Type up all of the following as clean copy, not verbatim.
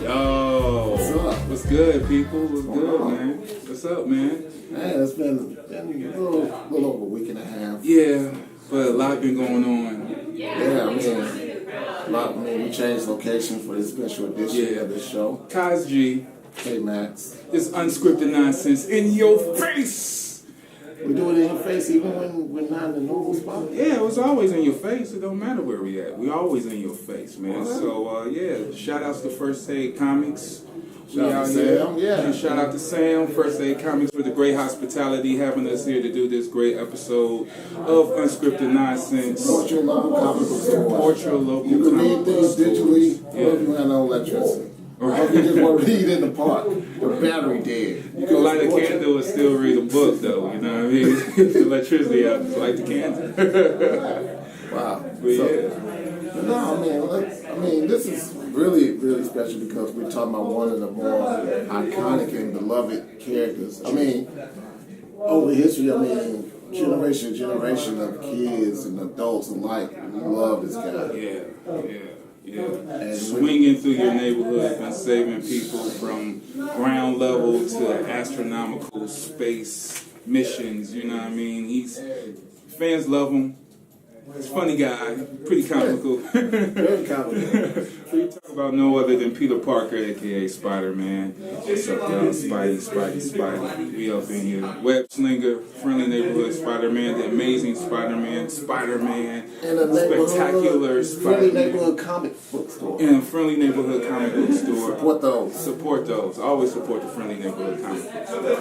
Yo, what's up? What's good, people? What's good, man? What's up, man? Man, it's been a little over a week and a half. Yeah, but a lot been going on. Yeah, we changed location for this special edition of this show. Cos-G, K-Max. This Unscripted Nonsense in your face. We do it in your face even when we're not in the normal spot? Yeah, it was always in your face. It don't matter where we at. We always in your face, man. Right. So, shout outs to First Aid Comics. Shout out to Sam, And shout out to Sam, First Aid Comics, for the great hospitality, having us here to do this great episode of Unscripted Nonsense. Support your local comic book store. Support your local You can comic read book things stores. digitally, or if you have no electricity. Or if you just want to read in the park, the battery dead. You can light a candle and still read a book, though. You know what I mean? The electricity out, just light the candle. Wow. But No, this is really, really special because we're talking about one of the more iconic and beloved characters. Over history, generation of kids and adults alike love this guy. Yeah. And swinging through your neighborhood and saving people from ground level to astronomical space missions. You know what I mean? Fans love him. He's a funny guy, pretty comical. Very comical. We talk about no other than Peter Parker, aka Spider-Man. What's up, y'all? Spidey. We up in here. Web Slinger, Friendly Neighborhood Spider-Man, the Amazing Spider-Man, And a Spectacular Friendly Spider-Man. Neighborhood comic book store. And a Friendly Neighborhood comic book store. Support those. Always support the Friendly Neighborhood comic book store.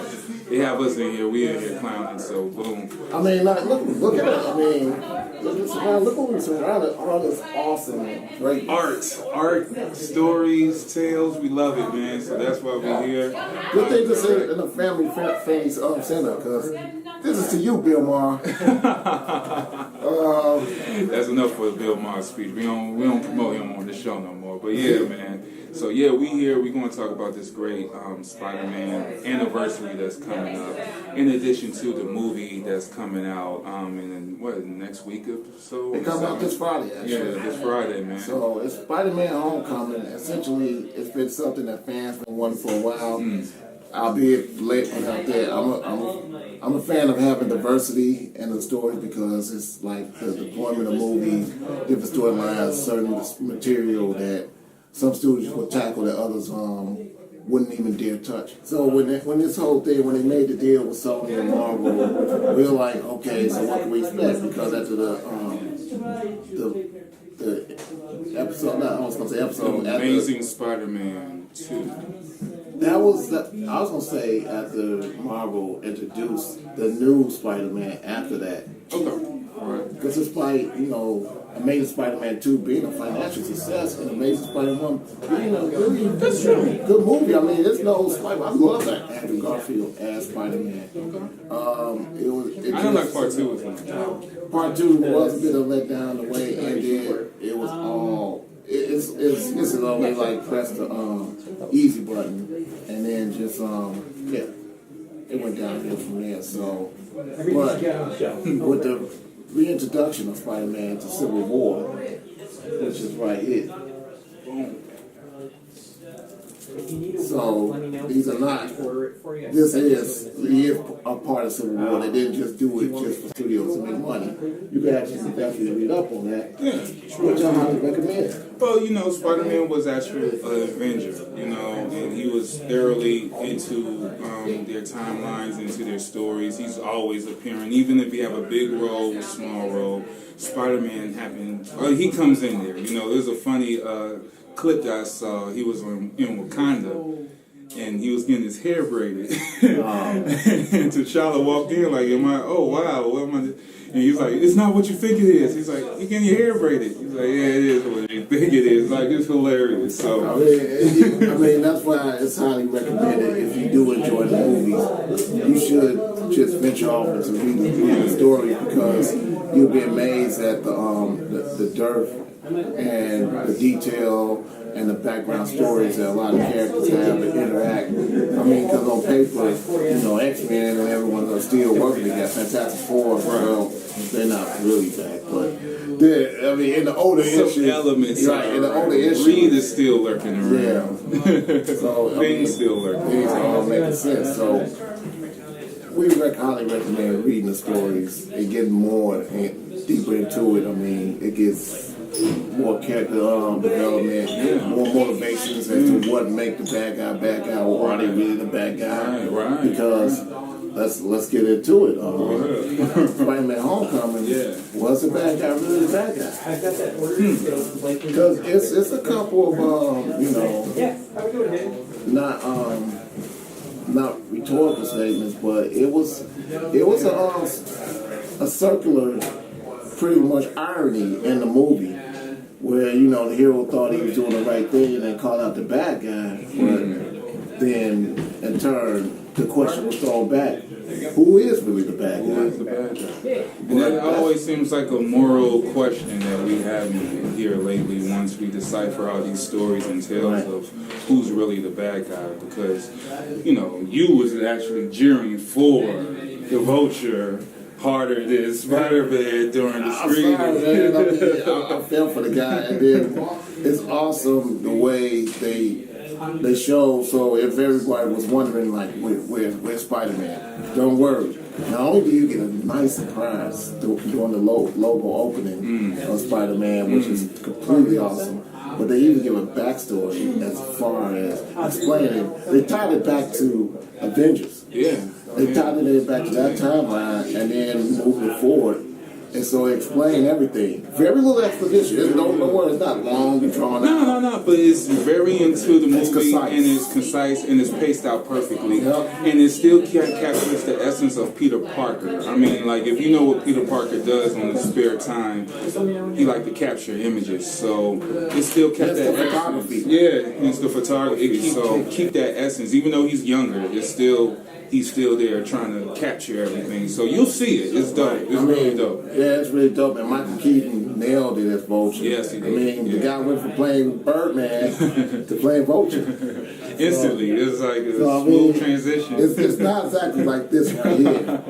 They have us in here. We in here clowning, so boom. Look at it. Look what we're surrounded. All this awesome and great Art, stories, tales. We love it, man. So that's why we're here. Good thing to say in a family center, because this is to you, Bill Maher. That's enough for Bill Maher's speech. We don't promote him on the show no more. But yeah, man. So yeah, we here. We're going to talk about this great Spider-Man anniversary that's coming up. In addition to the movie that's coming out next week or so. It comes out this Friday, actually. Yeah, this Friday, man. So it's Spider-Man Homecoming. Essentially, it's been something that fans been wanting for a while. Albeit late out there. I'm a fan of having diversity in the story because it's like the deployment of movies, different storylines, certain material that some studios would tackle that others wouldn't even dare touch. So when this whole thing, when they made the deal with Sony and Marvel, we were like, okay, so what can we expect? Because after the episode, after Amazing Spider-Man 2. I was gonna say after Marvel introduced the new Spider-Man after that. Okay. Alright. Because despite, Amazing Spider-Man 2 being a financial success and Amazing Spider-Man being a really good movie. There's no Spider. I love that Andrew Garfield as Spider-Man. I don't like part 2 with him. Part 2 was a bit of a letdown the way it ended. It was all. It's always like press the easy button and then just it went downhill from there. So, but with the reintroduction of Spider-Man to Civil War, which is right here. So these are not. He is a part of Civil War. They didn't just do it just for studios to make money. You can actually definitely read up on that, which I highly recommend. Well, Spider-Man was actually an Avenger, and he was thoroughly into their timelines, into their stories. He's always appearing, even if you have a big role, small role. Spider-Man he comes in there. There's a funny clip that I saw. He was in Wakanda, and he was getting his hair braided. And T'Challa walked in like, oh wow, what am I? And he's like, it's not what you think it is. He's like, you're getting your hair braided. He's like, yeah, it is what you think it is. Like, it's hilarious. So, that's why it's highly recommended. If you do enjoy the movies, you should just venture off into reading the story because you'll be amazed at the dearth and the detail and the background stories that a lot of characters have and interact. Because on paper, X-Men and everyone are still working together. Fantastic Four, they're not really back, but I mean, in the older Some issues, elements, right? In the older issues, Reed is still lurking around. yeah. So Things still lurking. Things are all making sense. So we highly recommend reading the stories and getting more and deeper into it. I mean, it gets more character development, more motivations as to what make the bad guy, or are they really the bad guy? Right. Because let's get into it. Spider-Man: Homecoming. Was the bad guy really the bad guy? I got that order. Because it's a couple of not rhetorical statements, but it was a circular, pretty much irony in the movie, where the hero thought he was doing the right thing and then called out the bad guy, but then in turn the question was thrown back: who is really the bad guy? Who is the bad guy? And that always seems like a moral question that we have in here lately once we decipher all these stories and tales of who's really the bad guy. Because, you was actually jeering for the Vulture harder than Spider-Man during the screening. I felt for the guy, and then it's awesome the way they show. So if everybody was wondering, like, where's Spider-Man? Don't worry. Not only do you get a nice surprise during the logo opening of Spider-Man, which is completely awesome, but they even give a backstory as far as explaining. They tied it back to Avengers. Yeah. They tied it back to that timeline and then moved it forward. And so they explain everything. Very little exposition. Don't worry, it's not long and drawn out. No, but it's very into the movie, It's concise. and it's concise, and it's paced out perfectly. Yep. And it still captures the essence of Peter Parker. I mean, like, if you know what Peter Parker does on his spare time, he like to capture images. So it still kept It's that the photography. essence. Yeah, it's the photography. So keep that essence. Even though he's younger, he's still there trying to capture everything. So you'll see it. It's dope. It's really dope. Yeah, it's really dope. And Michael Keaton nailed it as Vulture. Yes, he did. I mean, the guy went from playing Birdman to playing Vulture. Instantly. It's like a smooth transition. It's not exactly like this right here.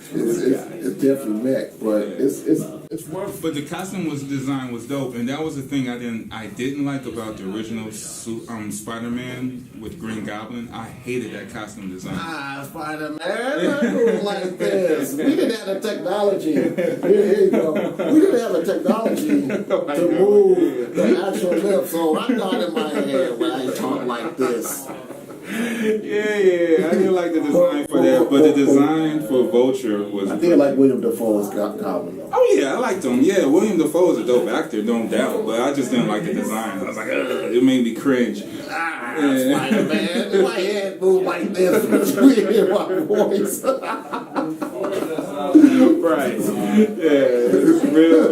It's definitely mech, but it's worth. But the costume design was dope, and that was the thing I didn't like about the original Spider-Man with Green Goblin. I hated that costume design. Spider-Man, I don't like this. We didn't have the technology. Here you go. We didn't have the technology to move the actual lips, so I got in my head when I talk like this. Yeah, I didn't like the design for that, but the design for Vulture was. I did like William Dafoe's Goblin though. Oh yeah, I liked him. Yeah, William Dafoe is a dope actor, no doubt. But I just didn't like the design. I was like, ugh, it made me cringe. Spider-Man, if my head moved like this, you hear my voice. Right. Yeah, it's real.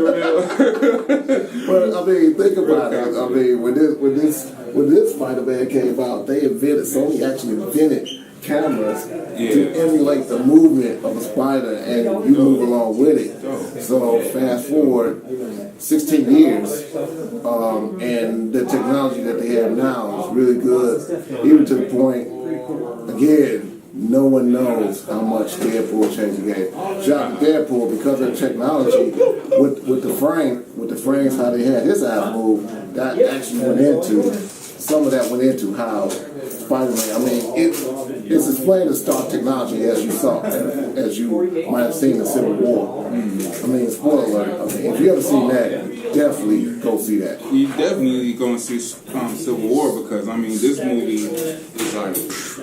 But I mean, think about it. I mean, when this Spider-Man came out, Sony actually invented cameras to emulate the movement of a spider, and you move along with it. So fast forward 16 years, and the technology that they have now is really good, even to the point, again, no one knows how much Deadpool changed the game. Shout out to Deadpool because of the technology with the frames, how they had his eyes move. That actually some of that went into how Spider-Man. I mean, it's explained the Stark technology as you might have seen in Civil War. I mean, spoiler alert. I mean, if you ever seen that, definitely go see that. You definitely gonna see Civil War, because I mean, this movie is like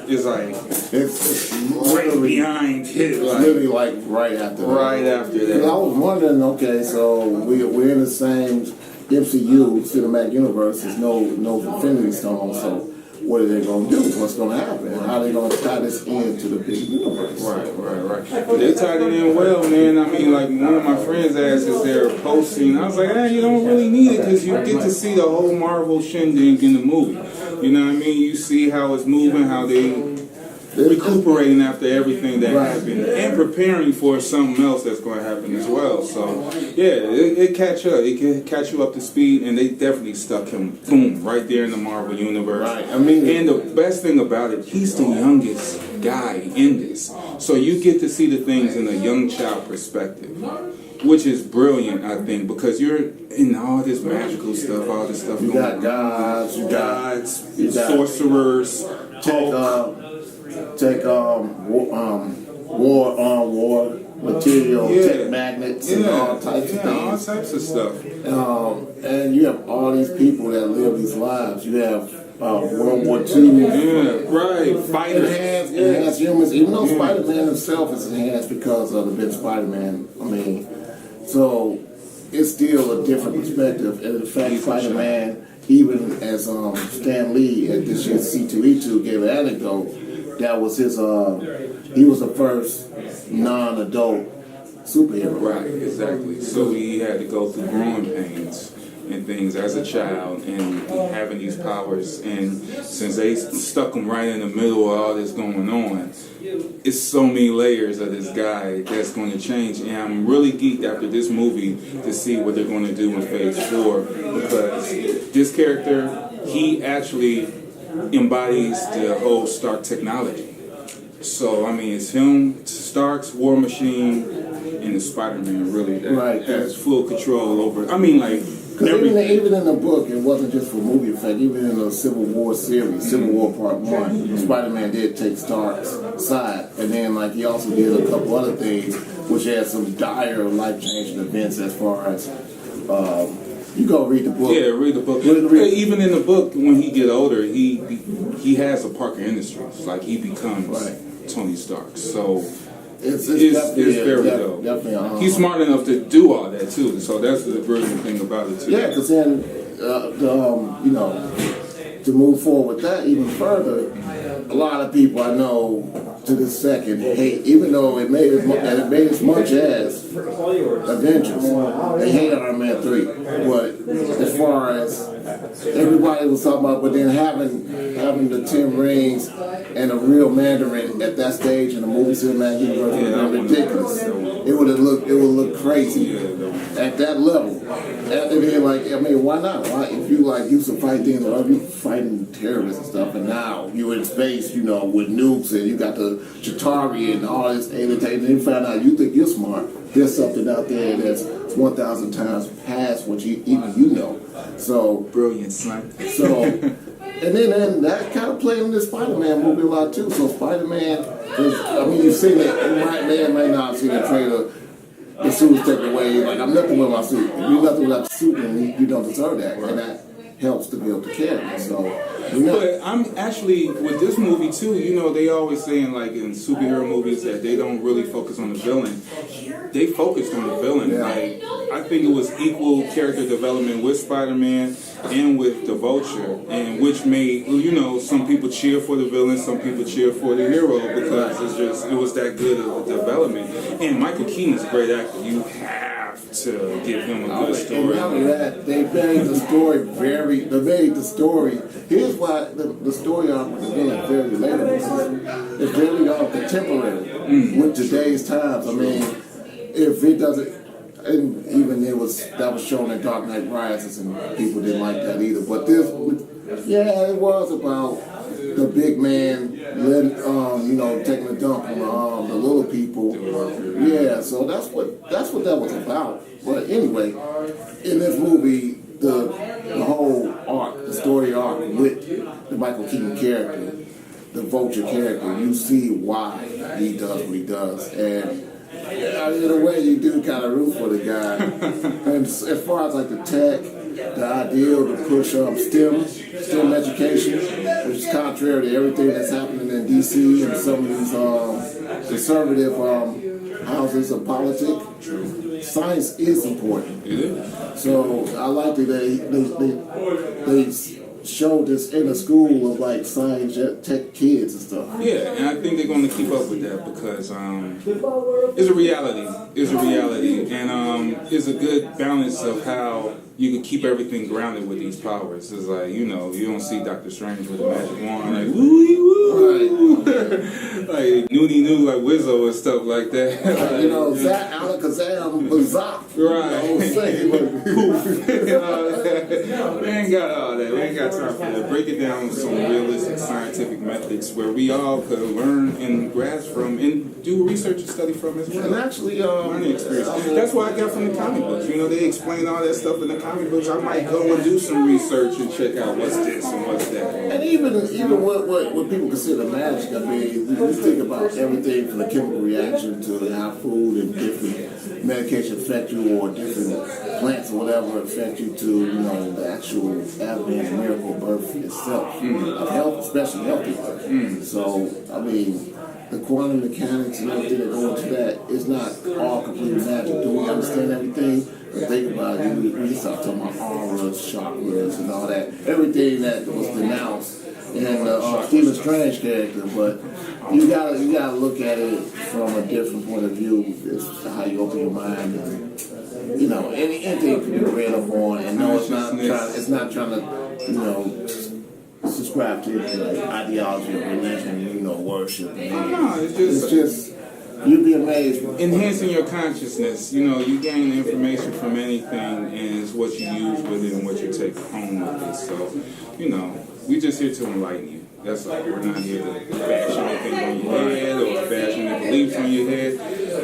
It's right behind it. It's literally like right after that. Right after that. I was wondering, okay, so we're in the same MCU, Cinematic Universe. There's no Infinity Stone, so what are they going to do? What's going to happen? How are they going to tie this into the big universe? Right. They tied it in well, man. I mean, like, one of my friends asked, is there a post scene? I was like, you don't really need it, because you get to see the whole Marvel shindig in the movie. You know what I mean? You see how it's moving, how they recuperating after everything that happened, and preparing for something else that's going to happen as well. So, yeah, it catch up. It can catch you up to speed, and they definitely stuck him, boom, right there in the Marvel universe. Right. I mean, and the best thing about it, he's the youngest guy in this, so you get to see the things in a young child perspective. which is brilliant, I think, because you're in all this magical stuff, all this stuff. You got gods, you got sorcerers, war material, tech magnets, and all types of things. All types of stuff. And you have all these people that live these lives. You have World War II. Yeah, right. Fighters. Enhanced humans. Even though Spider-Man himself is enhanced because of the big Spider-Man. I mean, so it's still a different perspective. And in fact, Spider-Man, even as Stan Lee at this year's C2E2 gave an anecdote, that was his, he was the first non-adult superhero. Right, exactly. So he had to go through growing pains and things as a child and having these powers, and since they stuck him right in the middle of all this going on, it's so many layers of this guy that's going to change. And I'm really geeked after this movie to see what they're going to do in phase 4, because this character, he actually embodies the whole Stark technology. So I mean, it's him, Stark's War Machine, and the Spider-Man really that has full control over. I mean, like, even in the book, it wasn't just for movie effect. Even in the Civil War series, Civil War Part 1, Spider-Man did take Stark's side, and then like he also did a couple other things which had some dire life-changing events as far as. You go read the book. Yeah, read the book. Even in the book, when he get older, he has a Parker Industries. Like, he becomes Tony Stark. So it's very dope. Definitely, he's smart enough to do all that too. So that's the brilliant thing about it too. Yeah, because then you know, to move forward with that even further, a lot of people I know to this second hate, even though it made as much as Avengers, they hate Iron Man 3. But as far as everybody was talking about, but then having the 10 rings and a real Mandarin at that stage in the movie cinematic universe would have been ridiculous. It would look crazy at that level. And then, like, I mean, why not? Why, if you used to fight things, or if you fighting terrorists and stuff, and now you're in space, you know, with nukes, and you got the Chitauri and all this alien tech, and you find out you think you're smart. There's something out there that's 1,000 times past what even you know. So brilliant, son. So, and then that kind of played in this Spider-Man movie a lot too. So Spider-Man is, I mean, you've seen it. You might not have seen the trailer. The suit was taken away. Like, I'm nothing with my suit. If you're nothing without the suit, then you don't deserve that. And that helps to build the character. So, But I'm actually, with this movie too, you know, they always saying, like, in superhero movies that they don't really focus on the villain. They focused on the villain. Yeah. Like, I think it was equal character development with Spider-Man and with the Vulture, and which made, you know, some people cheer for the villain, some people cheer for the hero, because it was that good of a development. And Michael Keaton is a great actor. You have to give him a good story. And not only that, they made the story. Here's why the story arc with the villain is very relatable. It's very contemporary with today's times. I mean, if it doesn't, and even that was shown in Dark Knight Rises, and people didn't like that either. But this, it was about the big man, you know, taking a dump on the little people. Yeah, so that's what that was about. But anyway, in this movie, the whole arc, the story arc with the Michael Keaton character, the Vulture character, you see why he does what he does, and in a way you do kind of root for the guy. And as far as like the tech, the ideal to push STEM education, which is contrary to everything that's happening in DC and some of these conservative houses of politics. Science is important. It is. So I like that they showed this in a school of like science tech kids and stuff. Yeah, and I think they're going to keep up with that, because it's a reality. It's a reality, and it's a good balance of how you can keep everything grounded with these powers. It's like, you know, you don't see Doctor Strange with a magic wand, like woo woo, like noonie noo, like Wizzo and stuff like that. Like, you know, Zach Alakazam Bazak. Right. The whole thing. They ain't got all that. We ain't got time for that. Break it down with some realistic scientific methods where we all could learn and grasp from and do research and study from as well. And actually, learning experience. That's what I got from the comic books. You know, they explain all that stuff in the comic books. I might go and do some research and check out what's this and what's that. and even what people consider magic, I mean, you think about everything from the chemical reaction to how food and different medication affect you, or different plants or whatever affect you, to, you know, the actual advent miracle birth itself of health, especially healthy. So, I mean, the quantum mechanics and everything that go into that is not all completely magic. Do we understand everything? But think about it, we start talking about auras, chakras, and all that. Everything that was denounced in Stephen Strange character, but you gotta look at it from a different point of view. It's how you open your mind, and you know, anything can be read up on, and no, it's not trying to, you know, subscribe to like ideology or religion, you know, worship. No, It's just you'd be amazed. Enhancing your consciousness. You know, you gain information from anything, and it's what you use with it and what you take home with it. So, you know, we just here to enlighten you. That's all. We're not here to bash anything on your head or bash any beliefs on your head.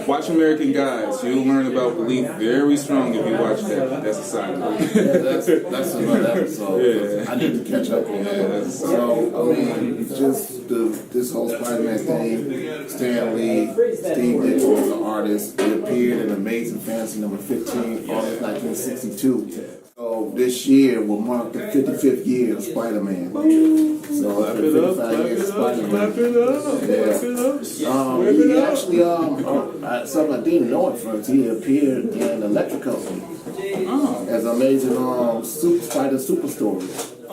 Watch American Gods. You'll learn about belief very strong if you watch that. That's a side note. That's another episode. Yeah. I need to catch up on that. So, I mean, just this whole Spider-Man thing, Stan Lee, Steve Ditko was the artist. He appeared in Amazing Fantasy number 15, August 1962. So this year will mark the 55th year of Spider-Man. So it's been 55 years of Spider-Man. He actually, something I didn't know at first, he appeared in Electric Company as Amazing Spider Super Story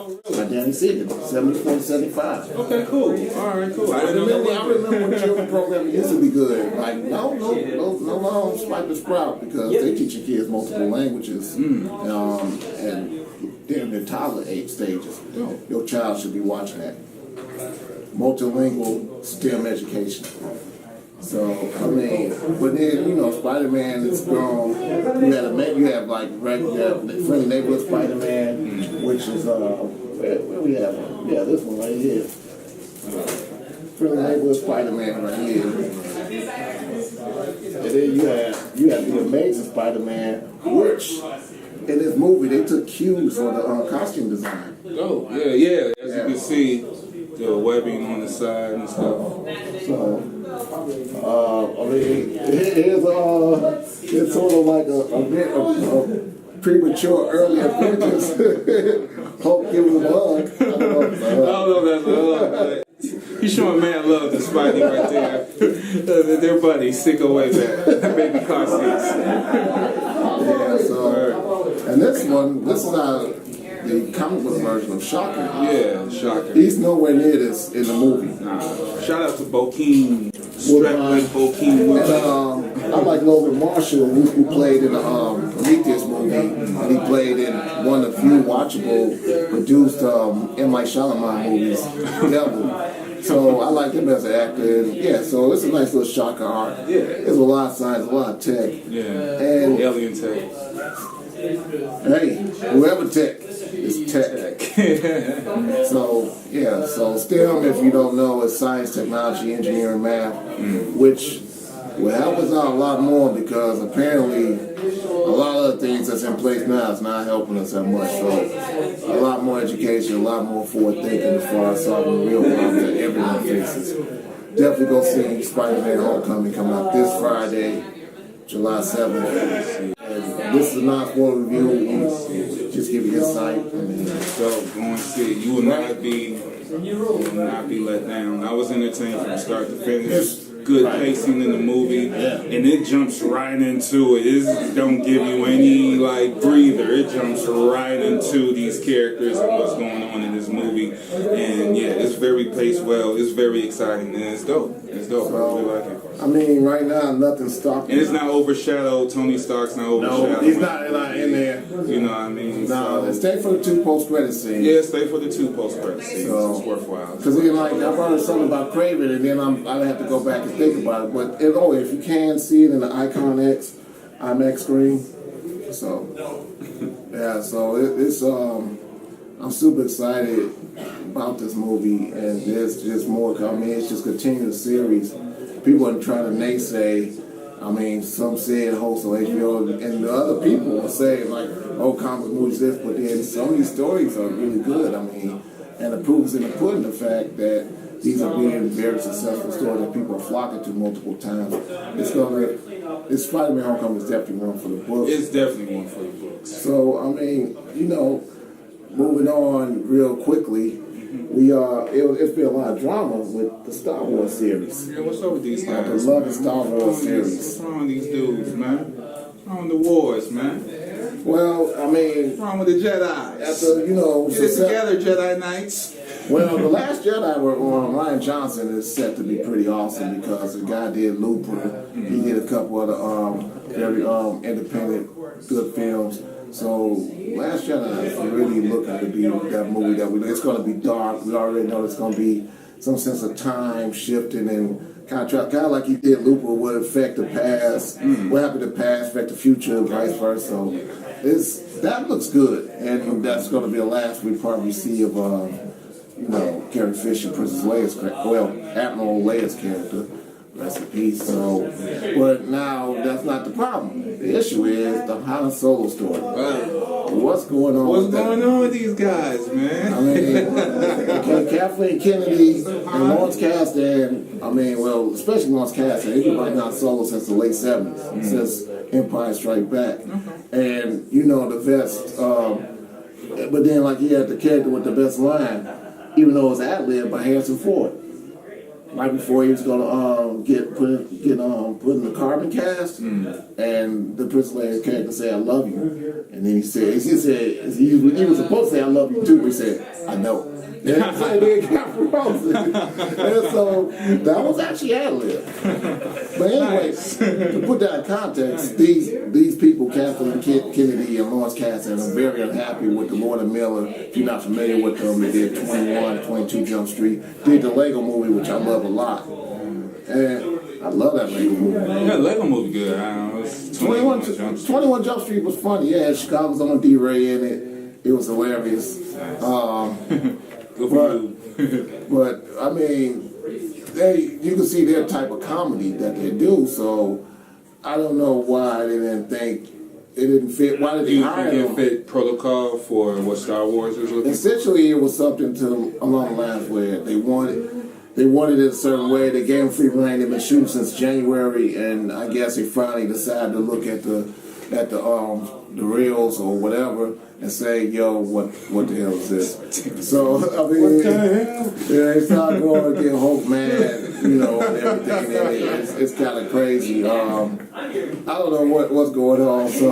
by Danny Segan, 74 to 75. Okay, cool. All right, cool. I remember when children's programming used to be good. Like, no, Spider Sprout, because they teach your kids multiple languages, and they're in their toddler age stages. Your child should be watching that. Multilingual STEM education. So, I mean, but then, you know, Spider-Man is grown. You have like Friendly Neighborhood Spider-Man, which is, where we have one? Yeah, this one right here. Friendly Neighborhood Spider-Man right here. And then you have the Amazing Spider-Man, which in this movie they took cues from the costume design. Oh, yeah. As you can see, the webbing on the side and stuff. So, I mean, it's sort of like a bit of premature early Avengers. Hope give him a hug. I don't know if that's a hug. He's showing man love to Spidey right there. Their buddy, sick away that baby car seats. Yeah, so, and this is the comic book version of Shocker. Yeah, Shocker. He's nowhere near this in the movie. Shout out to Bokeem. Straplin Bokeem. And I like Logan Marshall, who played in the Prometheus movie, and he played in one of the few watchable produced M. Night Shyamalan movies, Devil. So I like him as an actor, and yeah, so it's a nice little Shocker art. Yeah. There's a lot of science, a lot of tech. Yeah. And alien tech. Hey, whoever tech is tech. So yeah, so STEM, if you don't know, is science, technology, engineering, math, which will help us out a lot more, because apparently a lot of the things that's in place now is not helping us that much. So a lot more education, a lot more forward thinking as far as solving real problems that everyone faces. Definitely go see Spider-Man Homecoming coming out this Friday, July 7th. And this is a non-spoiler review. Just give you insight. So go and see it. You will not be let down. I was entertained from start to finish. Good pacing in the movie, and it jumps right into it. It don't give you any like breather. It jumps right into these characters and what's going on in this movie. And yeah, it's very paced well. It's very exciting, and it's dope. It's dope. I really like it. I mean, right now nothing's stopping. And it's not overshadowed. Tony Stark's not overshadowed. No, he's not in there. You know what I mean? No, stay for the 2 post-credit scenes. Yeah, stay for the 2 post-credit scenes. So, it's worthwhile. Because like I've heard something about Craven, and then I have to go back and think about it. But if you can see it in the Icon X IMAX screen, so yeah, so it's I'm I'm super excited about this movie, and there's just more coming. It's just continuous series. People are trying to naysay. I mean, some said host on HBO, and the other people are saying like, "Oh, comic movies this," but then some of these stories are really good. I mean, and the proof is in the pudding. The fact that these are being very successful stories that people are flocking to multiple times. It's Spider-Man: Homecoming is definitely one for the books. It's definitely one for the books. So I mean, moving on real quickly. It's been a lot of drama with the Star Wars series. Yeah, what's up with these guys? I love the Star Wars series. What's wrong with these dudes, man? What's wrong with the wars, man? Well, I mean, What's wrong with the Jedi? after Get it together, Jedi Knights. Well, The Last Jedi with Ryan Johnson is set to be pretty awesome because the guy did Looper. He did a couple of very independent good films. So Last Jedi is really looking to be that movie it's going to be dark. We already know it's going to be some sense of time shifting and kind of like he did Looper would affect the past. What happened to the past affect the future, vice versa. So that looks good, and that's going to be the last we probably see of Carrie Fisher, Princess Leia's Admiral Leia's character. Rest in peace. So, but now that's not the problem. The issue is the Han Solo story. What's going on? What's going on with these guys, man? I mean, Kathleen Kennedy and Lawrence Kasdan. Especially Lawrence Kasdan. He's been writing Han Solo since the late '70s, since Empire Strikes Back, and the best. But then, like, he had the character with the best line, even though it was ad-lib by Harrison Ford. Right before he was gonna get put in the carbon cast, and the Princess Leia character said, "I love you," and then he was supposed to say, "I love you too," but he said, "I know." And so that was actually ad-lib. But anyway, to put that in context, these people, Kathleen Kennedy and Lawrence Kasdan, are very unhappy with the Lord and Miller. If you're not familiar with them, they did 21, 22 Jump Street, did the Lego movie, which I love a lot. And I love that Lego movie. Yeah, Lego movie good. I don't know. It's 21 Jump Street. 21 Jump Street was funny. Yeah, Chicago's on D-Ray in it. It was hilarious. Good for you. But I mean, you can see their type of comedy that they do. So I don't know why they didn't think it didn't fit. Why did they hire them? It fit protocol for what Star Wars is looking? Essentially, it was something along the lines where they wanted it a certain way. They gave them free reign. They've been shooting since January, and I guess they finally decided to look at the reels or whatever and say, "Yo, what the hell is this?" So I mean, what the hell? Yeah, they started going to get Hulk mad, and everything. And it's kind of crazy. I don't know what's going on. So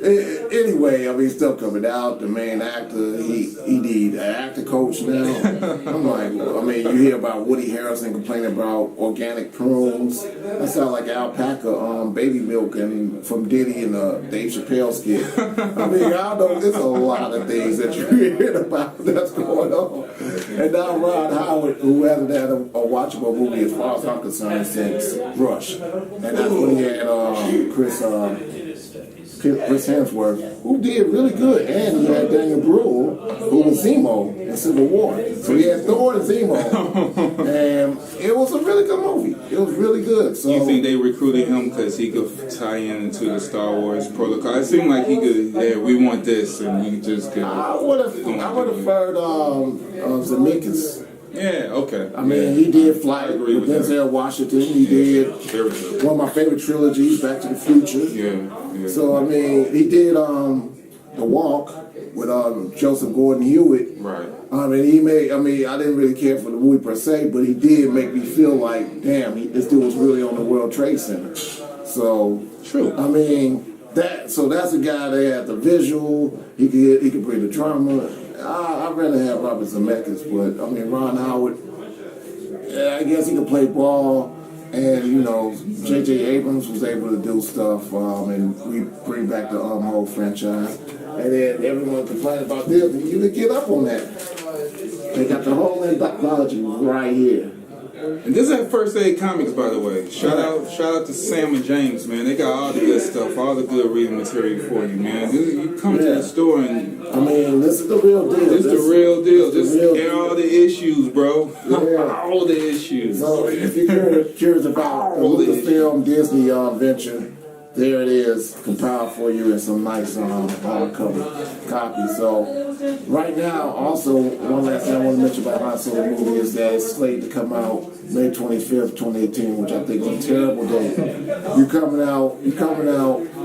anyway, I mean, stuff coming out. The main actor, he need an actor coach now. I'm like, you hear about Woody Harrelson complaining about organic prunes. That sounds like alpaca baby milk and from Diddy and Dave Chappelle skit. I mean, I know there's a lot of things that you hear about that's going on. And now Ron Howard, who hasn't had a watchable movie as far as I'm concerned since Rush, and that's when he had Chris Hemsworth, who did really good, and he had Daniel Bruhl, who was Zemo in Civil War. So he had Thor and Zemo, and it was a really good movie. It was really good. So you think they recruited him because he could tie into the Star Wars protocol? It seemed like he could. Yeah, we want this, and he just could. I would have heard Zemeckis. Yeah, okay. I mean, he did Flight with Denzel Washington. He did one of my favorite trilogies, Back to the Future. Yeah. So, I mean, he did The Walk with Joseph Gordon-Levitt. Right. I didn't really care for the movie per se, but he did make me feel like, damn, this dude was really on the World Trade Center. So, true. I mean, that's a guy that had the visual. He could bring the drama. I'd rather have Robert Zemeckis, but I mean, Ron Howard, I guess he could play ball, and J.J. Abrams was able to do stuff, and we bring back the whole franchise, and then everyone complained about this, and you could get up on that. They got the whole anthology right here. And this is at First Aid Comics, by the way. Shout out to Sam and James, man. They got all the good stuff, all the good reading material for you, man. You come to the store and I mean, this is the real deal. This the real deal. This air all the issues, bro. Yeah. All the issues. So if you're curious about the Lucasfilm Disney venture, there it is, compiled for you in some nice hardcover copies. So right now, also, one last thing I want to mention about Han Solo movie is that it's slated to come out May 25th, 2018, which I think is a terrible date. You coming out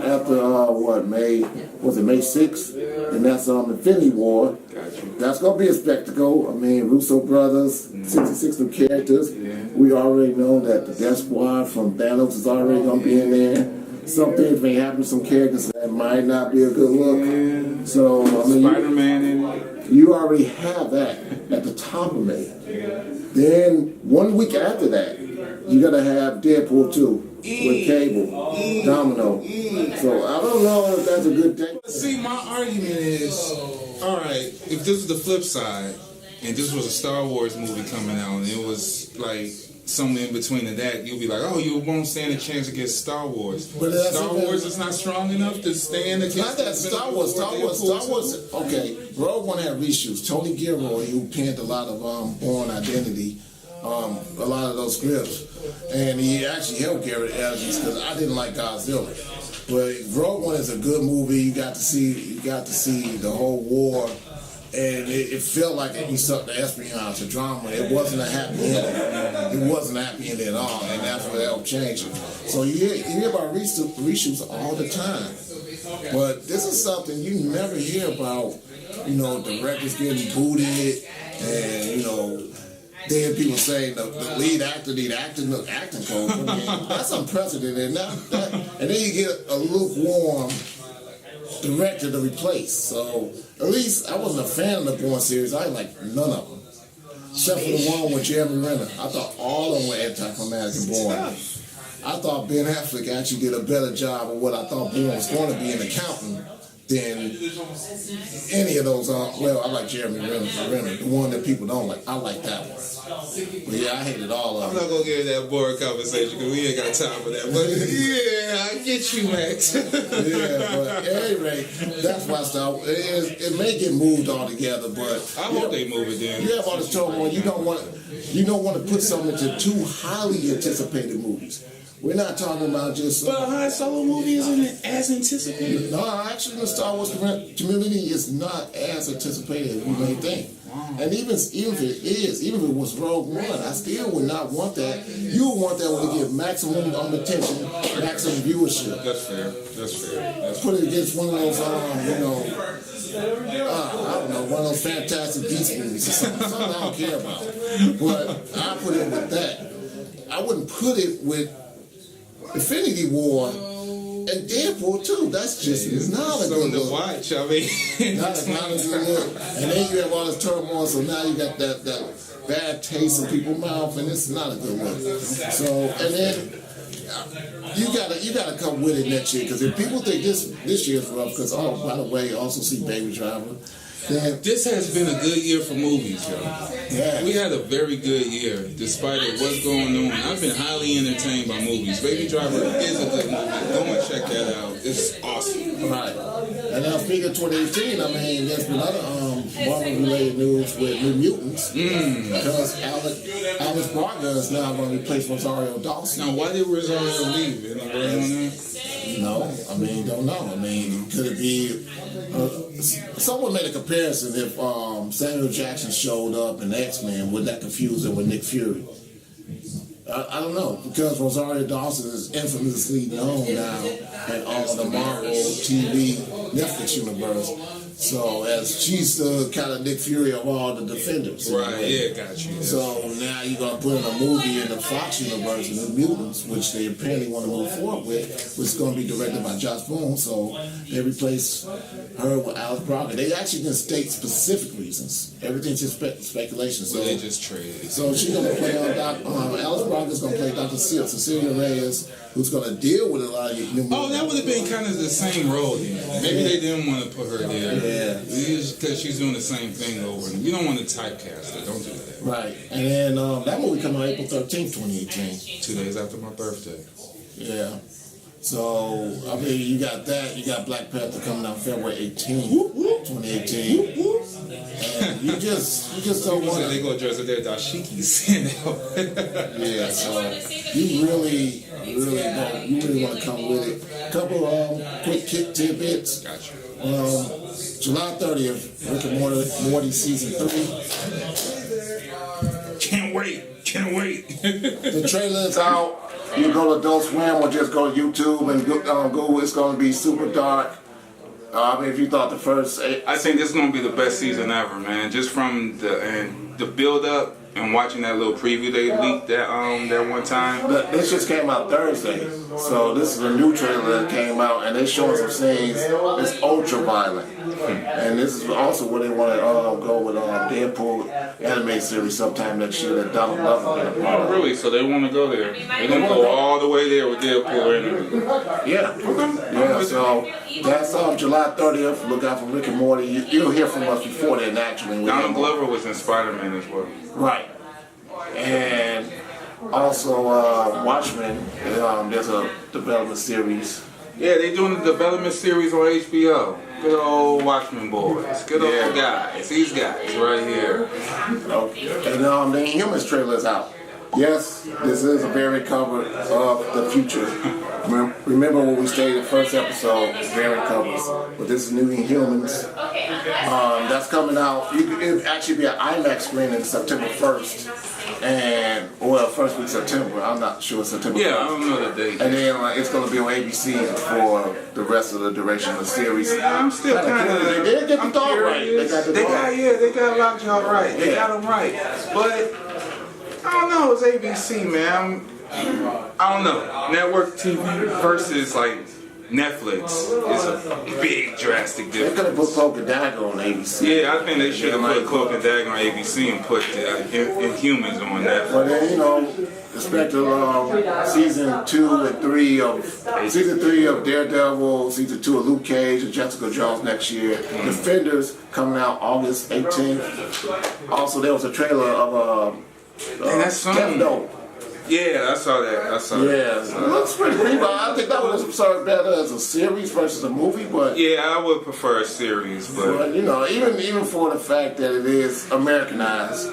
after May 6th? And that's Infinity War. Gotcha. That's gonna be a spectacle. I mean, Russo brothers, 66 new characters. Yeah. We already know that the Death Squad from Thanos is already gonna be in there. Some things may happen to some characters that might not be a good look. Yeah. So I mean, Spider-Man in it. you already have that at the top of May. Then 1 week after that, you gotta have Deadpool 2 with Cable, Domino. So I don't know if that's a good thing. See, my argument is, all right, if this was the flip side, and this was a Star Wars movie coming out, and it was like somewhere in between of that, you'll be like, oh, you won't stand a chance against Star Wars. But that's Star Wars is not strong enough to stand against. Not that Star Wars. Okay, Rogue One had reshoots. Tony Gilroy, who penned a lot of Born Identity, a lot of those scripts, and he actually helped Garrett Evans because I didn't like Godzilla. But Rogue One is a good movie. You got to see the whole war, and it felt like it sucked the espionage, the drama. It wasn't a happy ending. It wasn't a happy ending at all, and that's what helped change it. So you hear about reshoots all the time, but this is something you never hear about. You know, directors getting booted, and then people saying the lead actor need acting coach. I mean, that's unprecedented. And then you get a lukewarm director to replace. So at least I wasn't a fan of the Bourne series. I like none of them, except for the one with Jeremy Renner. I thought all of them were anticlimactic and boring. I thought Ben Affleck actually did a better job of what I thought Bourne was going to be, an accountant, than any of those. Well, I like Jeremy Renner, the one that people don't like. I like that one. But yeah, I hated all of I'm them. not gonna get into that boring conversation because we ain't got time for that. But yeah, I get you, Max. Yeah, but at any rate, that's why it may get moved altogether, but I hope they move it then. you have all this turmoil. You don't want to put something into two highly anticipated movies. We're not talking about just. But a Han Solo movie isn't as anticipated. No, actually, the Star Wars community is not as anticipated as you may think. And even if it was Rogue One, I still would not want that. You would want that one to get maximum attention, maximum viewership. That's fair. Put it against one of those, I don't know, one of those Fantastic Beasts movies or something I don't care about. But I put it with that. I wouldn't put it with Infinity War and Deadpool too. That's just not a good look. To watch. I mean, That's not a good look. And then you have all this turmoil, so now you got that bad taste in people's mouth, and it's not a good look. So, and then you gotta come with it next year, because if people think this year's rough, because by the way, also see Baby Driver. Then, this has been a good year for movies, yo. yeah. We had a very good year, despite of what's going on. I've been highly entertained by movies. Baby Driver is a good movie. Go and check that out. It's awesome. Right. And now speaking of 2018, I mean, there's been other Marvel-related news with New Mutants. Because Alex Barker is now going to replace Rosario Dawson. Now, why did Rosario leave? Anybody on that? No, I mean, don't know. I mean, could it be... someone made a comparison if Samuel Jackson showed up in X-Men, would that confuse him with Nick Fury? I don't know, because Rosario Dawson is infamously known now in all of the Marvel TV Netflix universe. So as she's the kind of Nick Fury of all the Defenders. Right, yeah, got you. So now you're going to put in a movie in the Fox universe, The Mutants, which they apparently want to move forward with, which is going to be directed by Josh Boone. So they replace her with Alice Brocker. They actually didn't state specific reasons. Everything's just speculation. So they just traded. So she's going to play Alice Brocker's going to play Dr. Cecilia Reyes, who's going to deal with a lot of new movies. Oh, that would have been kind of the same role then. Maybe they didn't want to put her there. Yeah. Because she's doing the same thing over. And you don't want to typecast her. Don't do that. Right. And then that movie come out April 13th, 2018. 2 days after my birthday. Yeah. So, I mean, you got that. You got Black Panther coming out February 18th, 2018. And you just don't want to. They go dress their dashikis. Yeah, so you really don't. You really want to come with it. Couple quick kick tidbits. Gotcha. July 30th, Rick and Morty season 3. Can't wait. The trailer's out. You go to Adult Swim or just go to YouTube and Google. It's going to be super dark. I mean, if you thought the first 8, I think this is gonna be the best season ever, man. Just from the build up and watching that little preview they leaked that one time. This just came out Thursday, so this is a new trailer that came out, and they're showing some scenes. It's ultra violent, and this is also where they want to go with Deadpool anime series sometime next year that Donald Glover been a part of. Really? So they want to go there? They're gonna go all the way there with Deadpool anime. Yeah. Okay. Yeah. So that's July 30th. Look out for Rick and Morty. You'll hear from us before then. Actually, Donald Glover was in Spider-Man as well. Right. And also Watchmen, there's a development series. Yeah, they're doing the development series on HBO. Good old Watchmen boys. Good old guys. These guys right here. Okay. And the Inhumans trailer is out. Yes, this is a variant cover of the future. Remember when we stated the first episode, variant covers. But this is New Inhumans. That's coming out. It'll actually be an IMAX screening September 1st. And, first week September. I'm not sure September 1st. Yeah, I don't know the date. And then it's going to be on ABC for the rest of the duration of the series. I'm still kind of. They did get the thought right. They got lockjaw right. They got them right. But I don't know. It's ABC, man. I don't know. Network TV versus like Netflix is a big drastic They difference. could have put Cloak and Dagger on ABC. Yeah, I think they should have put Cloak and Dagger on ABC and put Inhumans on Netflix. But then, expect season 2 and 3 of Daredevil, season 2 of Luke Cage and Jessica Jones next year. Defenders coming out August 18th. Also, there was a trailer of that's Death Note. Yeah, I saw that. Yeah, it looks pretty cool. I think that would have served better as a series versus a movie, but yeah, I would prefer a series, but even for the fact that it is Americanized,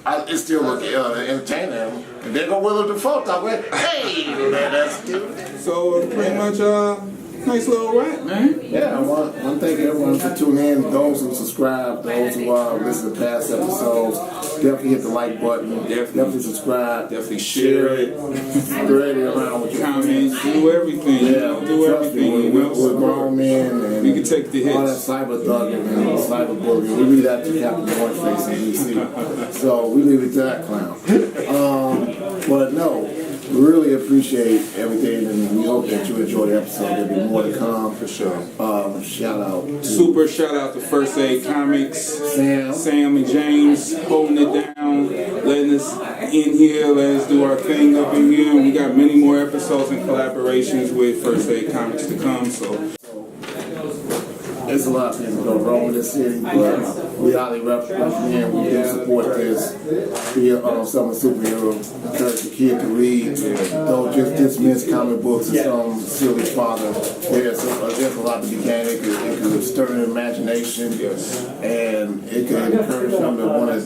it still look entertaining. And there go Willem Dafoe. I went, hey, man, that's cute. so pretty much nice little rap, man. Yeah, I want to thank everyone for tuning in. Those who subscribe, those who listen to past episodes, definitely hit the like button. Definitely subscribe. Definitely share it. Spread it around with your Comments, do everything. Yeah, do everything. We're grown men and We can take the all that hits. cyber thugging and cyber bullying. We leave that to Captain Northface in DC. So we leave it to that clown. But no, we really appreciate everything, and we hope that you enjoy the episode. There'll be more to come. For sure. Shout out to Super shout out to First Aid Comics. Sam. And James holding it down, letting us in here, letting us do our thing up in here. And we got many more episodes and collaborations with First Aid Comics to come. So There's a lot of things that go wrong with this city, but we highly recommend we do support this. Be some superhero, encourage the kid to read. Don't just dismiss comic books as some silly fodder. There's a lot to be gained. It could stir their imagination, and it could encourage them to want to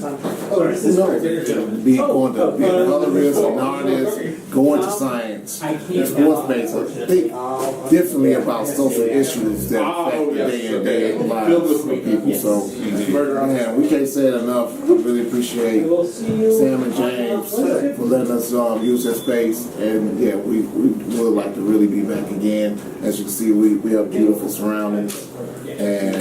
be going to be a colorist, an artist, go into science, sports based. Think differently about social issues that affect the day lives of people. So, man, we can't say it enough. I really appreciate Sam and James for letting us use their space. And yeah, we would like to really be back again. As you can see, we have beautiful surroundings. And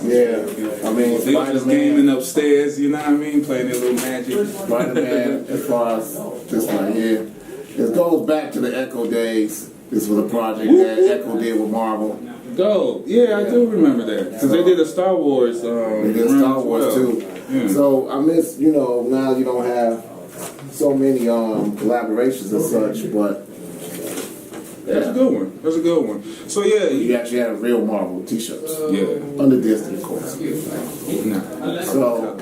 yeah, I mean, they was just gaming upstairs, you know what I mean? Playing their little magic. Spider-Man, as far as this right here, it goes back to the Echo days. This was a project that Echo did with Marvel. Go. Yeah, I do remember that. Because they did a Star Wars. They did Star Wars too. Yeah. So I miss, now you don't have so many collaborations and such, but That's a good one. That's a good one. So yeah, You actually have real Marvel t-shirts. yeah. Under Disney, of course. Nah. So,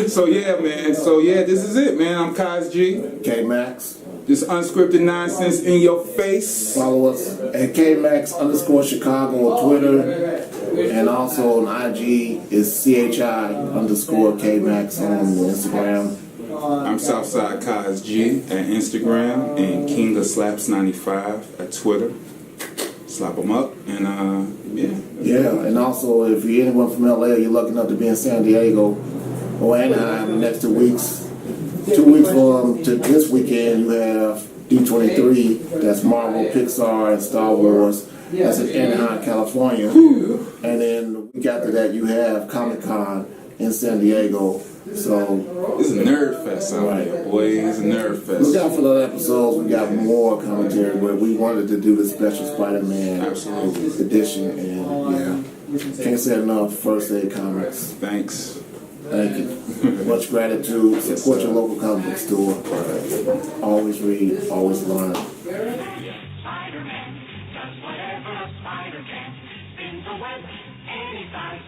So yeah, man. So yeah, this is it, man. I'm Cos-G. K-Max. This unscripted nonsense in your face. Follow us at K-Max_Chicago on Twitter. And also on IG is CHI_K-Max on Instagram. I'm Southside Cos-G at Instagram and King of Slaps 95 at Twitter. Slap them up and yeah. Yeah, and also if you're anyone from LA, you're lucky enough to be in San Diego or Anaheim the next 2 weeks. 2 weeks from to this weekend, you have D23. That's Marvel, Pixar, and Star Wars. That's in Anaheim, California. And then the week after that, you have Comic-Con in San Diego. So It's a nerd fest out here, boy. It's a nerd look fest. out for the other episodes. We got more commentary, but we wanted to do the special Spider-Man Absolutely. edition. And yeah, can't say enough. First Aid Comics. Thanks. Thank you. Much gratitude. Support your local comic book store. Always read, always learn. Spider-Man does whatever a spider can. Spins a web any size.